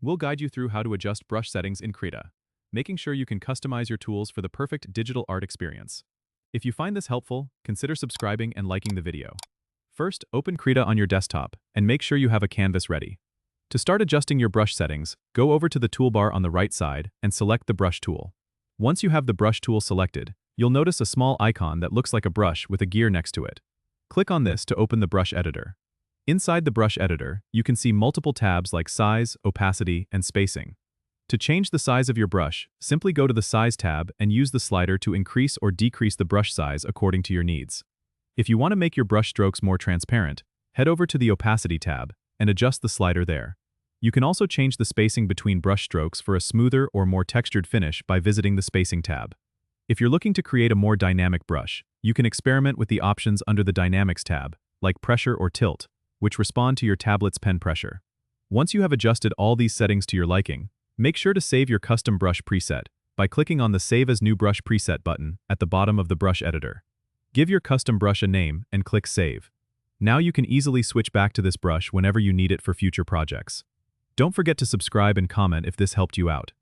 We'll guide you through how to adjust brush settings in Krita, making sure you can customize your tools for the perfect digital art experience. If you find this helpful, consider subscribing and liking the video. First, open Krita on your desktop and make sure you have a canvas ready. To start adjusting your brush settings, go over to the toolbar on the right side and select the brush tool. Once you have the brush tool selected, you'll notice a small icon that looks like a brush with a gear next to it. Click on this to open the brush editor. Inside the brush editor, you can see multiple tabs like size, opacity, and spacing. To change the size of your brush, simply go to the Size tab and use the slider to increase or decrease the brush size according to your needs. If you want to make your brush strokes more transparent, head over to the Opacity tab and adjust the slider there. You can also change the spacing between brush strokes for a smoother or more textured finish by visiting the Spacing tab. If you're looking to create a more dynamic brush, you can experiment with the options under the Dynamics tab, like Pressure or Tilt, which respond to your tablet's pen pressure. Once you have adjusted all these settings to your liking, make sure to save your custom brush preset by clicking on the Save as New Brush Preset button at the bottom of the brush editor. Give your custom brush a name and click Save. Now you can easily switch back to this brush whenever you need it for future projects. Don't forget to subscribe and comment if this helped you out.